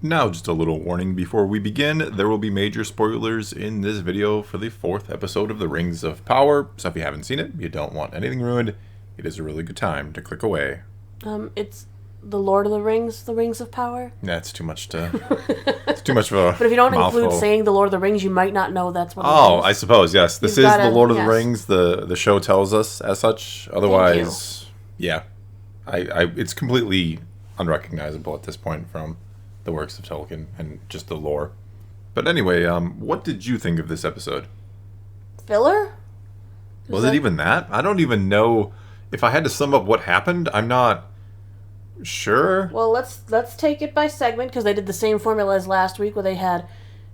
Now, just a little warning before we begin. There will be major spoilers in this video for the 4th episode of The Rings of Power. So if you haven't seen it, you don't want anything ruined, it is a really good time to click away. It's The Lord of the Rings of Power? That's too much to... It's too much of a But if you don't mouthful. include saying The Lord of the Rings, you might not know that's what it is. Oh, I suppose, yes. This is The Lord of the yes. Rings. The show tells us as such. Otherwise, yeah. It's completely unrecognizable at this point from the works of Tolkien and just the lore. But anyway, what did you think of this episode? Filler? Was it even that? I don't even know. If I had to sum up what happened, I'm not sure. Well, let's take it by segment, because they did the same formula as last week, where they had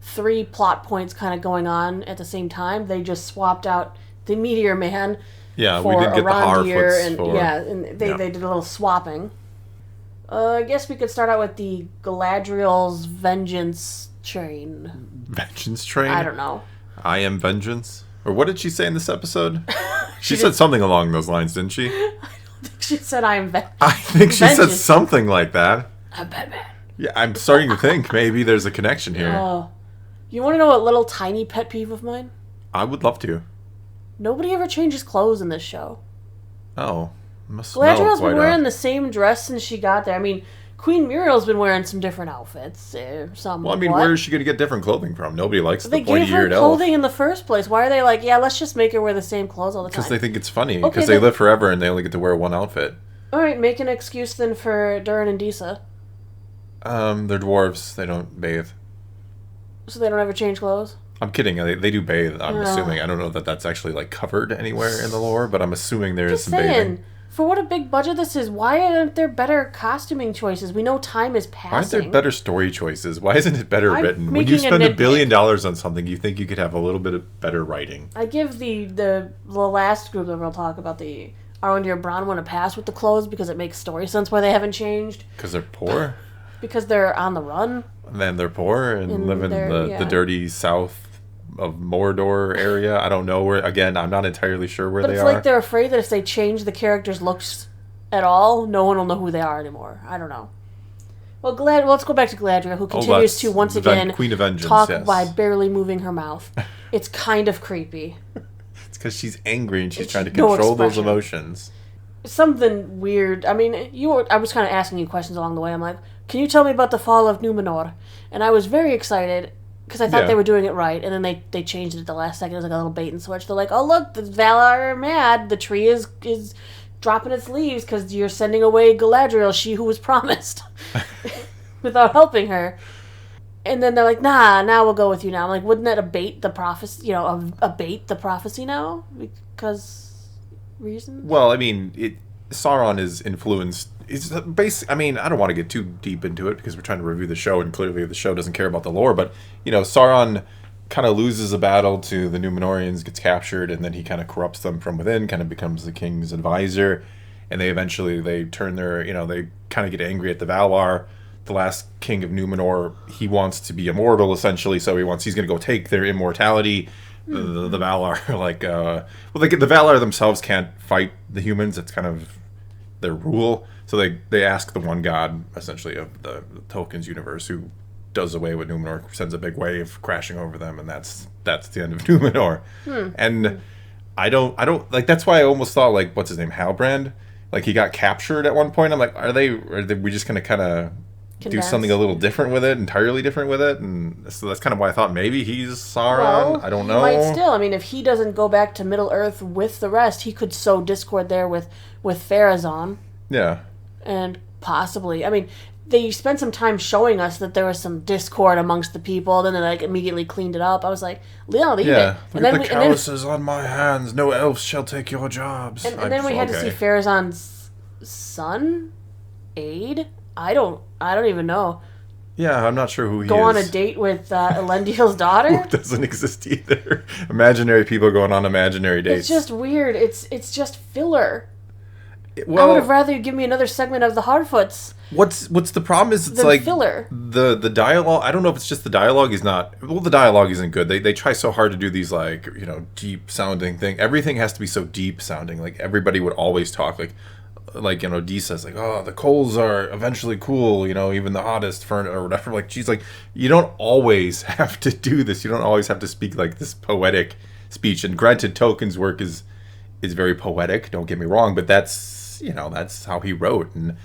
3 plot points kind of going on at the same time. They just swapped out the Meteor Man Yeah, for we did get the Harfoots and for... and they did a little swapping. I guess we could start out with the Galadriel's Vengeance Train. Vengeance Train? I don't know. I am Vengeance? Or what did she say in this episode? she said something along those lines, didn't she? I don't think she said I am Vengeance. I think she said something like that. I'm Batman. Yeah, I'm starting to think maybe there's a connection here. You want to know a little tiny pet peeve of mine? I would love to. Nobody ever changes clothes in this show. Oh. Galadriel's been wearing the same dress since she got there. I mean, Queen Muriel's been wearing some different outfits. Well, I mean, where is she going to get different clothing from? Nobody likes the pointy-eared elf. They gave her clothing in the first place. Why are they like, yeah, let's just make her wear the same clothes all the time? Because they think it's funny. Because they live forever and they only get to wear one outfit. All right, make an excuse then for Durin and Disa. They're dwarves. They don't bathe. So they don't ever change clothes? I'm kidding. They do bathe, I'm assuming. I don't know that that's actually like covered anywhere in the lore, but I'm assuming there is some bathing. For what a big budget this is, why aren't there better costuming choices? We know time is passing. Why aren't there better story choices? Why isn't it better written? When you spend $1 billion on something, you think you could have a little bit of better writing. I give the last group that we'll talk about, the Arondir Brown one, a pass with the clothes because it makes story sense why they haven't changed. Because they're poor? Because they're on the run. And then they're poor and live in the dirty south of Mordor area. I don't know where. Again, I'm not entirely sure where they are. But it's like they're afraid that if they change the characters' looks at all, no one will know who they are anymore. I don't know. Well, let's go back to Galadriel, who continues to once again Queen of Vengeance, talk by barely moving her mouth. It's kind of creepy. It's because she's angry and she's trying to control those emotions. Something weird. I mean, I was kind of asking you questions along the way. I'm like, can you tell me about the fall of Numenor? And I was very excited because I thought they were doing it right, and then they changed it at the last second. It was like a little bait and switch. They're like, oh, look, the Valar are mad. The tree is dropping its leaves because you're sending away Galadriel, she who was promised, without helping her. And then they're like, nah, now we'll go with you now. I'm like, wouldn't that abate the prophecy, abate the prophecy now? Because reasons? Well, I mean, Sauron is influenced. It's I mean, I don't want to get too deep into it because we're trying to review the show, and clearly the show doesn't care about the lore. But Sauron kind of loses a battle to the Númenóreans, gets captured, and then he kind of corrupts them from within. Kind of becomes the king's advisor, and they turn their they kind of get angry at the Valar. The last king of Númenor, he wants to be immortal essentially, so he's going to go take their immortality. The Valar the Valar themselves can't fight the humans. It's kind of their rule. So they ask the one god, essentially, of the Tolkien's universe, who does away with Númenor, sends a big wave crashing over them, and that's the end of Númenor. And I don't like. That's why I almost thought, like, what's his name, Halbrand? Like, he got captured at one point. I'm like, are we just gonna kind of do something a little different with it, entirely different with it? And so that's kind of why I thought maybe he's Sauron. Well, I don't know. He might still. I mean, if he doesn't go back to Middle Earth with the rest, he could sow discord there with Pharazôn. Yeah. And possibly, I mean, they spent some time showing us that there was some discord amongst the people. Then they immediately cleaned it up. I was like, leave it. Yeah, look at the calluses on my hands. No elves shall take your jobs. And then we had to see Pharazôn's son, Aid. I don't even know. Yeah, I'm not sure who he is. Go on a date with Elendil's daughter? Who doesn't exist either. Imaginary people going on imaginary dates. It's just weird. It's just filler. Well, I would have rather you give me another segment of the Harfoots. What's the problem is it's like filler. The dialogue. I don't know if it's just the dialogue is not. Well, the dialogue isn't good. They try so hard to do these deep sounding thing. Everything has to be so deep sounding. Like everybody would always talk like like, Dee says, like, oh, the coals are eventually cool, even the hottest furnace or whatever. Like, she's like, you don't always have to do this. You don't always have to speak like this poetic speech. And granted, Tolkien's work is very poetic, don't get me wrong, but that's how he wrote. And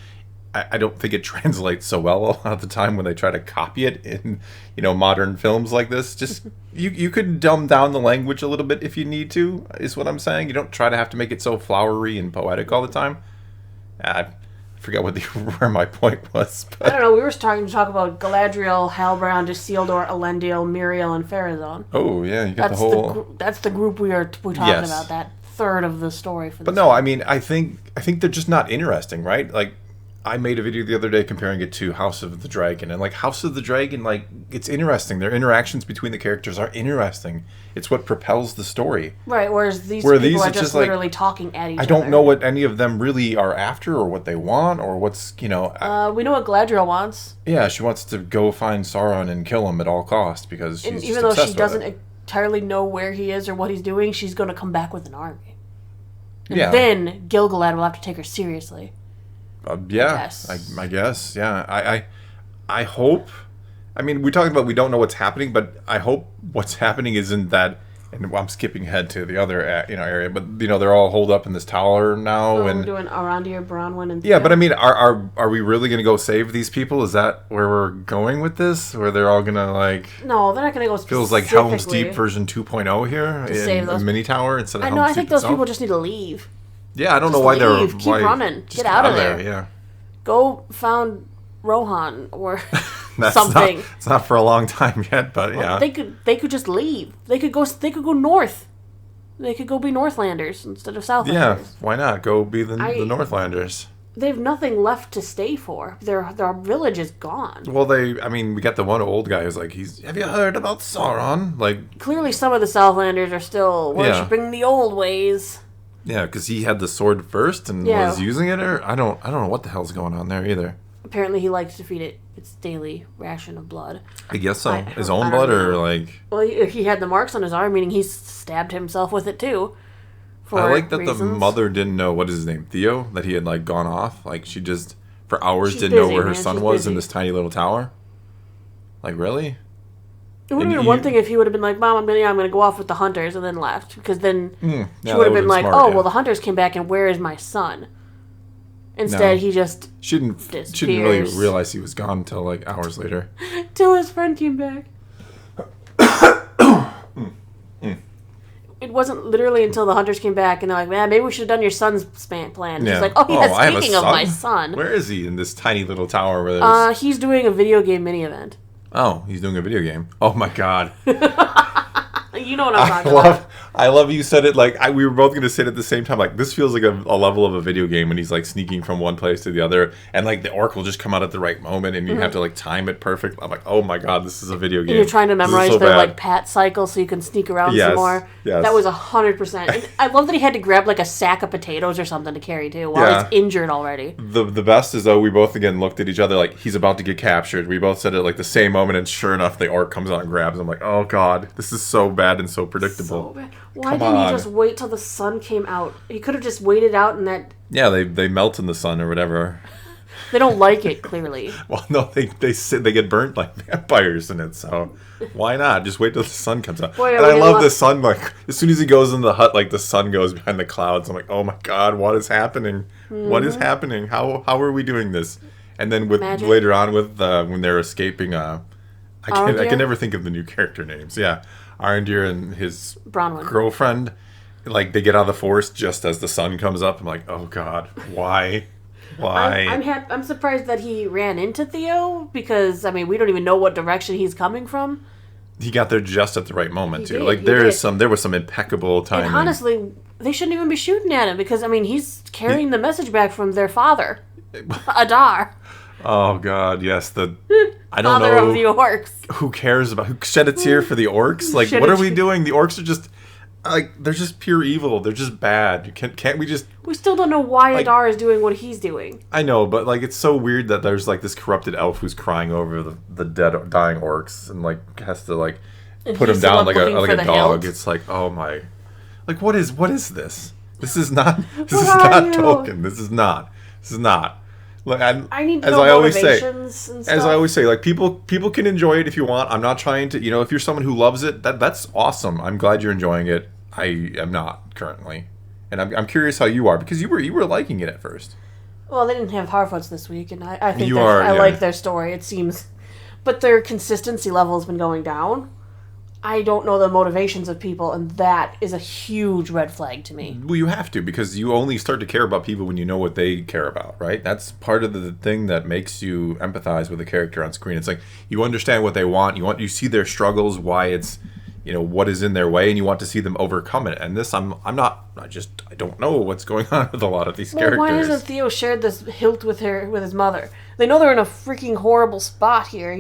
I don't think it translates so well a lot of the time when they try to copy it in, modern films like this. Just, you could dumb down the language a little bit if you need to, is what I'm saying. You don't try to have to make it so flowery and poetic all the time. I forget where my point was. But. I don't know, we were starting to talk about Galadriel, Halbrand, Isildur, Elendil, Miriel, and Pharazôn. Oh, yeah, you got the whole... That's the group we're talking about, that third of the story. But no, I mean, I think they're just not interesting, right? Like, I made a video the other day comparing it to House of the Dragon, and like House of the Dragon, like, it's interesting. Their interactions between the characters are interesting. It's what propels the story. Right, whereas these people are just literally talking at each other. I don't know what any of them really are after or what they want or what's, we know what Galadriel wants. Yeah, she wants to go find Sauron and kill him at all costs because she's even though she doesn't entirely know where he is or what he's doing, she's going to come back with an army. And then Gil-galad will have to take her seriously. Yeah, I guess. Yeah, I hope. I mean, we're talking about we don't know what's happening, but I hope what's happening isn't that. And I'm skipping ahead to the other area, but they're all holed up in this tower now, and we're doing Arondir, Bronwyn, and Theo. Yeah, but I mean, are we really going to go save these people? Is that where we're going with this? Where they're all going to like? No, they're not going to go. Feels like Helm's Deep version 2.0 here to save those. A mini tower instead of. I know. I think those people just need to leave. Yeah, I don't know why they're. Keep running. Get out of there. Yeah. Go found Rohan or something. It's not for a long time yet, but yeah. They could just leave. They could go north. They could go be Northlanders instead of Southlanders. Yeah, why not? Go be the Northlanders. They have nothing left to stay for. Their village is gone. Well, we got the one old guy who's like, have you heard about Sauron? Like, clearly some of the Southlanders are still worshipping the old ways. Yeah, because he had the sword first and was using it, or I don't know what the hell's going on there either. Apparently, he likes to feed it its daily ration of blood. I guess so. His own blood, or like. Well, he had the marks on his arm, meaning he stabbed himself with it too. I like that reasons. The mother didn't know what is his name, Theo, that he had like gone off. Like she just for hours didn't know where her son was in this tiny little tower. Like really. It would have been one thing if he would have been like, Mom, I'm gonna go off with the hunters, and then left. Because then she would have been like, smart, well, the hunters came back, and where is my son? Instead, he just she didn't really realize he was gone until like hours later. Till his friend came back. It wasn't literally until the hunters came back, and they're like, man, maybe we should have done your son's plan. Yeah. He's like, speaking of my son. Where is he in this tiny little tower? Where he's doing a video game mini-event. Oh, he's doing a video game. Oh my god. You know what I'm talking about. I love you said it like we were both going to say it at the same time. Like this feels like a level of a video game when he's like sneaking from one place to the other, and like the orc will just come out at the right moment, and you have to like time it perfect. I'm like, oh my god, this is a video game. And you're trying to memorize their like pat cycle so you can sneak around some more. Yes. That was 100%. I love that he had to grab like a sack of potatoes or something to carry too while he's injured already. The best is though we both again looked at each other like he's about to get captured. We both said it like the same moment, and sure enough, the orc comes out and grabs him. Like, oh god, this is so bad and so predictable. So bad. Why didn't he just wait till the sun came out? He could have just waited out in that... Yeah, they melt in the sun or whatever. They don't like it, clearly. Well, no, they get burnt like vampires in it, so why not? Just wait till the sun comes out. Boy, and I love the sun, like, as soon as he goes in the hut, like, the sun goes behind the clouds. I'm like, oh my god, what is happening? Mm-hmm. What is happening? How are we doing this? And then later on with when they're escaping, I can never think of the new character names. Yeah. Arondir and his girlfriend, like they get out of the forest just as the sun comes up. I'm like, oh god, why? I'm surprised that he ran into Theo because I mean we don't even know what direction he's coming from. He got there just at the right moment too. Like there was some impeccable timing. And honestly, they shouldn't even be shooting at him because I mean he's carrying the message back from their father, Adar. Oh god, yes, I don't Father know of the orcs. Who cares about who shed a tear for the orcs? Like what are we doing? The orcs are just like they're just pure evil. They're just bad. Can't we just? We still don't know why Adar is doing what he's doing. I know, but like it's so weird that there's like this corrupted elf who's crying over the dying orcs and like has to like put him down like a dog. It's like oh my, like what is this? This is not Tolkien. This is not. This is not. Look, I need to know motivations and stuff. As I always say, like people can enjoy it if you want. I'm not trying to, if you're someone who loves it, that's awesome. I'm glad you're enjoying it. I am not currently, and I'm curious how you are because you were liking it at first. Well, they didn't have Harfoots this week, and I think I like their story. It seems, but their consistency level has been going down. I don't know the motivations of people, and that is a huge red flag to me. Well, you have to, because you only start to care about people when you know what they care about, right? That's part of the thing that makes you empathize with a character on screen. It's like you understand what they want. You see their struggles, why it's, what is in their way, and you want to see them overcome it. And this, I don't know what's going on with a lot of these characters. Why hasn't Theo shared this hilt with his mother? They know they're in a freaking horrible spot here,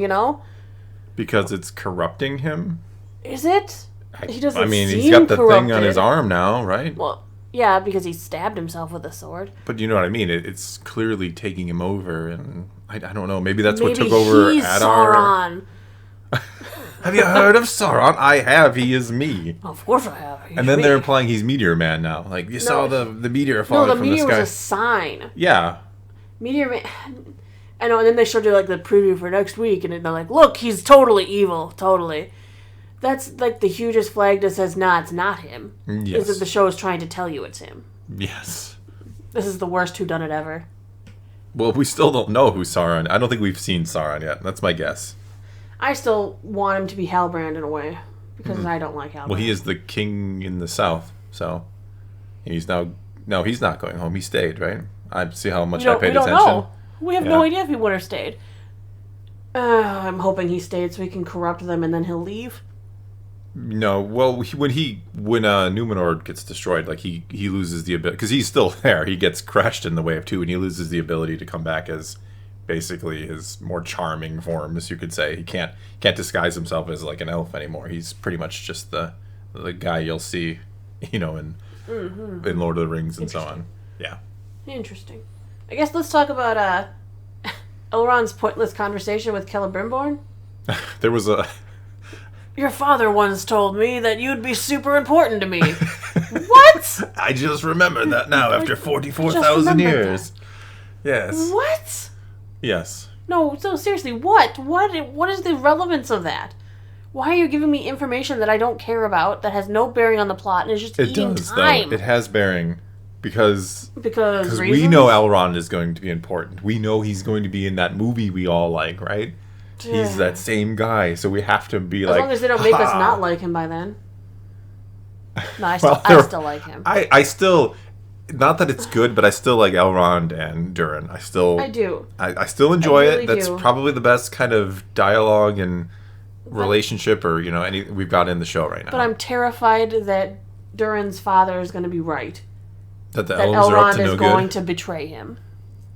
Because it's corrupting him. Is it? He doesn't. I mean, seem he's got the corrupted. thing on his arm now, right? Well, yeah, because he stabbed himself with a sword. But you know what I mean? It's clearly taking him over, and I don't know. Maybe that's what took over Adar. Sauron. Have you heard of Sauron? I have. He is me. Of course I have. And then they're implying he's Meteor Man now. Like, you saw the meteor falling from the sky. No, the meteor was a sign. Yeah. Meteor Man... I know, and then they showed you, the preview for next week, and they're like, look, he's totally evil. Totally. That's, the hugest flag that says, nah, it's not him. Yes. Is that the show is trying to tell you it's him. Yes. This is the worst whodunit ever. Well, we still don't know who Sauron... I don't think we've seen Sauron yet. That's my guess. I still want him to be Halbrand in a way, because I don't like Halbrand. Well, he is the king in the south, so... He's now... No, he's not going home. He stayed, right? I see how much I paid attention. We don't know. We have no idea if he would have stayed. I'm hoping he stayed so he can corrupt them and then he'll leave. No, well, when Numenor gets destroyed, he loses the ability, because he's still there. He gets crushed in the Wave 2, and he loses the ability to come back as basically his more charming form, as you could say. He can't disguise himself as an elf anymore. He's pretty much just the guy you'll see, in Lord of the Rings and so on. Yeah. Interesting. I guess let's talk about Elrond's pointless conversation with Celebrimbor. There was a... Your father once told me that you'd be super important to me. What? I just remembered that now after 44,000 years. That. Yes. What? Yes. No, so seriously, what? What is the relevance of that? Why are you giving me information that I don't care about, that has no bearing on the plot, and is just eating time? Though. It has bearing. Because reasons? We know Elrond is going to be important. We know he's going to be in that movie we all like, right? He's that same guy, so we have to be as long as they don't make us not like him by then. No, I still like him. I still, not that it's good, but I still like Elrond and Durin. I do. I still enjoy really it. That's probably the best kind of dialogue and relationship we've got in the show right now. But I'm terrified that Durin's father is going to be right. That Elrond is going to betray him.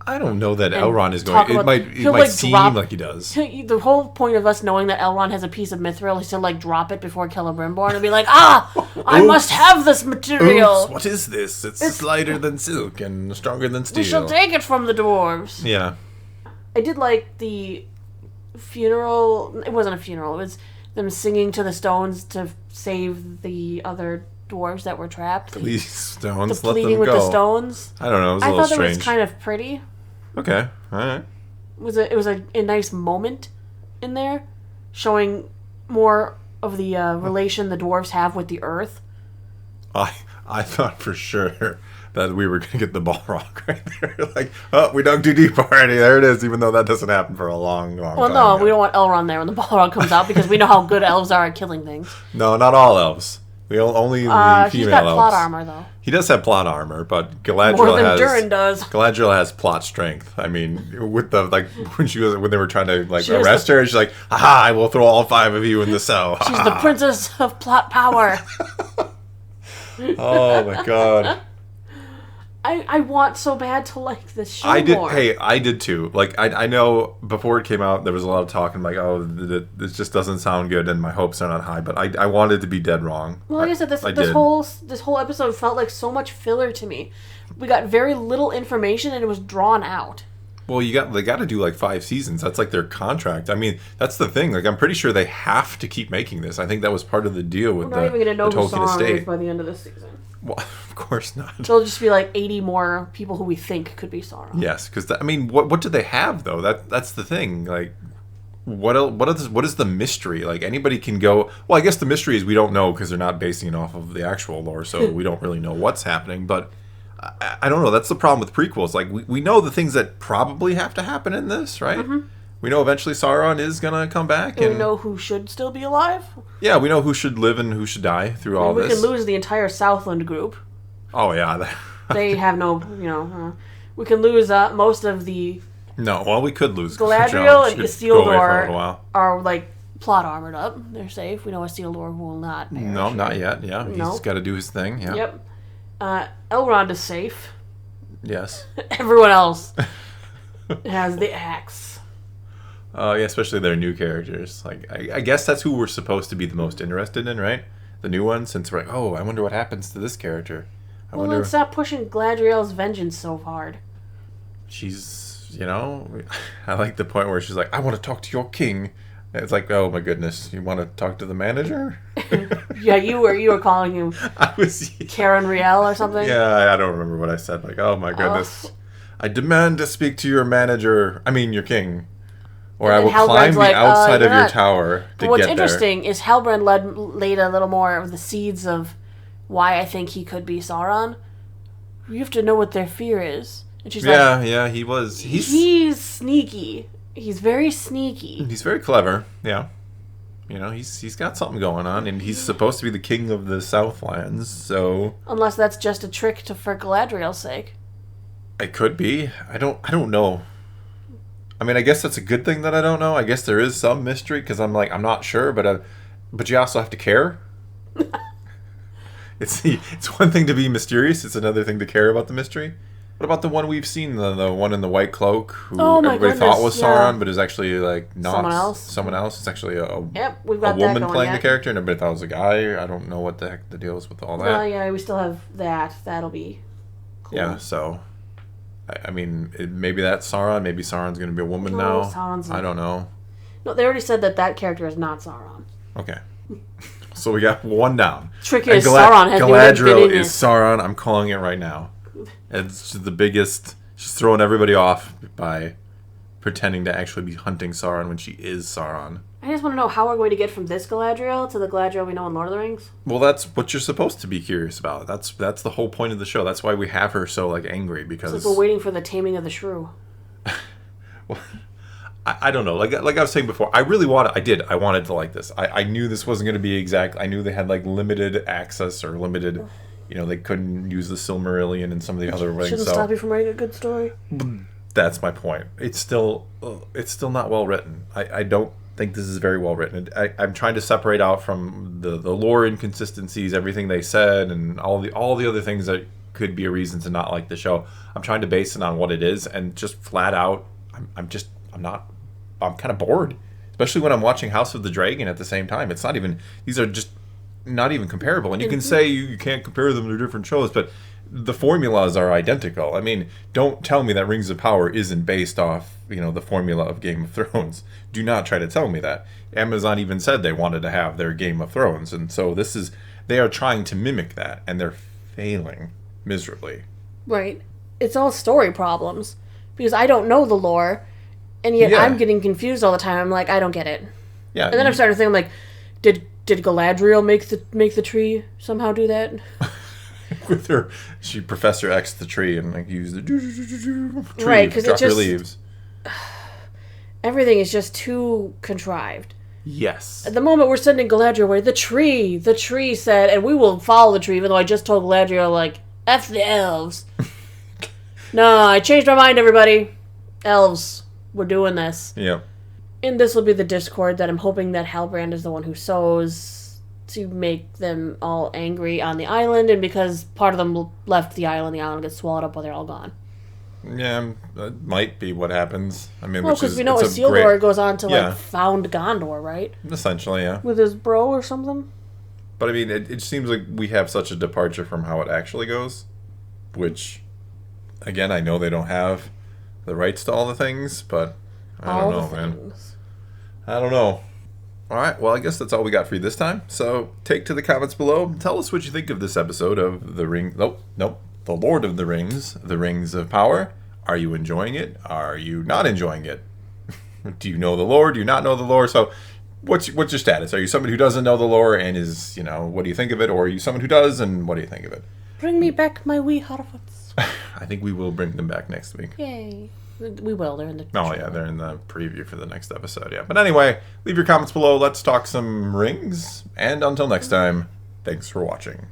I don't know that Elrond is going. It might seem like he does. The whole point of us knowing that Elrond has a piece of mithril is to drop it before Celebrimbor and be like, I must have this material. Oops, what is this? It's lighter than silk and stronger than steel. We shall take it from the dwarves. Yeah. I did like the funeral. It wasn't a funeral. It was them singing to the stones to save the other dwarves that were trapped. Please, stones, the let them go. pleading with the stones. I don't know. It was a little strange. I thought it was kind of pretty. Okay, all right. It was a nice moment in there, showing more of the relation the dwarves have with the earth. I thought for sure that we were going to get the Balrog right there. We dug too deep already. There it is, even though that doesn't happen for a long time. Well, no, we don't want Elrond there when the Balrog comes out, because we know how good elves are at killing things. No, not all elves. Only the female elves. He's got plot armor, though. He does have plot armor, but Galadriel more than Durin does. Galadriel has plot strength. I mean, with the when they were trying to arrest her, she's like, "Aha! I will throw all 5 of you in the cell." She's the princess of plot power. Oh my god. I want so bad to like this show more. Hey, I did too. I know before it came out, there was a lot of talk, and this just doesn't sound good, and my hopes are not high. But I wanted to be dead wrong. Well, like I said, this whole episode felt like so much filler to me. We got very little information, and it was drawn out. Well, they got to do like 5 seasons. That's like their contract. I mean, that's the thing. Like, I'm pretty sure they have to keep making this. I think that was part of the deal with We're not even going to know who Tolkien Sauron estate. is by the end of this season. Well, of course not. There'll just be like 80 more people who we think could be Sauron. Yes, because I mean, what do they have though? That's the thing. Like, what is the mystery? Like, anybody can go. Well, I guess the mystery is we don't know because they're not basing it off of the actual lore, so we don't really know what's happening. But I don't know. That's the problem with prequels. Like, we know the things that probably have to happen in this, right? Mm-hmm. We know eventually Sauron is gonna come back, and we know who should still be alive. Yeah, we know who should live and who should die through all this. We can lose the entire Southland group. Oh yeah, they have no. We can lose most of the. No, well, we could lose. Galadriel and Isildur are like plot armored up. They're safe. We know Isildur will not perish. No, not yet. Yeah, he's got to do his thing. Yeah. Yep. Elrond is safe. Yes. Everyone else has the axe. Yeah, especially their new characters. Like, I guess that's who we're supposed to be the most interested in, right? The new ones, since we're like, I wonder what happens to this character. Then stop pushing Galadriel's vengeance so hard. She's, I like the point where she's like, I want to talk to your king. And it's like, oh my goodness, you want to talk to the manager? Yeah, you were calling him Karen Riel or something? Yeah, I don't remember what I said. Like, oh my goodness. I demand to speak to your manager, your king. Or I will climb the outside of your tower to get there. What's interesting is Halbrand laid a little more of the seeds of why I think he could be Sauron. You have to know what their fear is. And she's yeah, he was. He's sneaky. He's very sneaky. He's very clever, yeah. He's got something going on, and he's supposed to be the king of the Southlands, so... Unless that's just a trick for Galadriel's sake. It could be. I don't know. I mean, I guess that's a good thing that I don't know. I guess there is some mystery, because I'm not sure, but you also have to care. It's one thing to be mysterious, it's another thing to care about the mystery. What about the one we've seen, the one in the white cloak, who everybody thought was Sauron, but is actually not someone else? It's actually a woman playing the character, and everybody thought it was a guy. I don't know what the heck the deal is with all that. Well, yeah, we still have that. That'll be cool. Yeah, so... I mean, maybe that's Sauron. Maybe Sauron's going to be a woman now. I don't know. No, they already said that character is not Sauron. Okay. So we got one down. Trick is Sauron has Galadriel is Sauron. I'm calling it right now. It's the biggest... She's throwing everybody off by pretending to actually be hunting Sauron when she is Sauron. I just want to know how we're going to get from this Galadriel to the Galadriel we know in Lord of the Rings. Well, that's what you're supposed to be curious about. That's the whole point of the show. That's why we have her so angry, because it's like we're waiting for the taming of the shrew. Well, I don't know. Like I was saying before, I wanted to like this. I knew this wasn't going to be exact. I knew they had limited access or limited. They couldn't use the Silmarillion and some of the other things. Shouldn't stop you from writing a good story. That's my point. It's still not well written. I don't think this is very well written. I'm trying to separate out from the lore inconsistencies, everything they said, and all the other things that could be a reason to not like the show. I'm trying to base it on what it is, and just flat out, I'm kind of bored, especially when I'm watching House of the Dragon at the same time. It's not even, these are just not even comparable. And you can say you can't compare them to different shows, but the formulas are identical. I mean, don't tell me that Rings of Power isn't based off, the formula of Game of Thrones. Do not try to tell me that. Amazon even said they wanted to have their Game of Thrones, and so they are trying to mimic that, and they're failing miserably. Right. It's all story problems, because I don't know the lore, and yet I'm getting confused all the time. I'm like, I don't get it. Yeah. And then I'm starting to think, I'm like, did Galadriel make the tree somehow do that? With her, she Professor X the tree and used the tree right, because drop her leaves. Everything is just too contrived. Yes. At the moment we're sending Galadriel away, the tree said, and we will follow the tree, even though I just told Galadriel, F the elves. No, I changed my mind, everybody. Elves, we're doing this. Yep. And this will be the discord that I'm hoping that Halbrand is the one who sows to make them all angry on the island, and because part of them left the island gets swallowed up while they're all gone. Yeah, that might be what happens. I mean, because we know Isildur goes on to found Gondor, right? Essentially, yeah. With his bro or something. But I mean, it seems like we have such a departure from how it actually goes, which, again, I know they don't have the rights to all the things, but I don't know, man. I don't know. All right, well, I guess that's all we got for you this time. So take to the comments below. Tell us what you think of this episode of The Lord of the Rings, The Rings of Power. Are you enjoying it? Are you not enjoying it? Do you know the lore? Do you not know the lore? So what's your status? Are you somebody who doesn't know the lore and is, what do you think of it? Or are you someone who does, and what do you think of it? Bring me back my wee Harfoots. I think we will bring them back next week. Yay. We will. They're in the Oh, yeah, they're in the preview for the next episode, yeah. But anyway, leave your comments below. Let's talk some rings. And until next time, thanks for watching.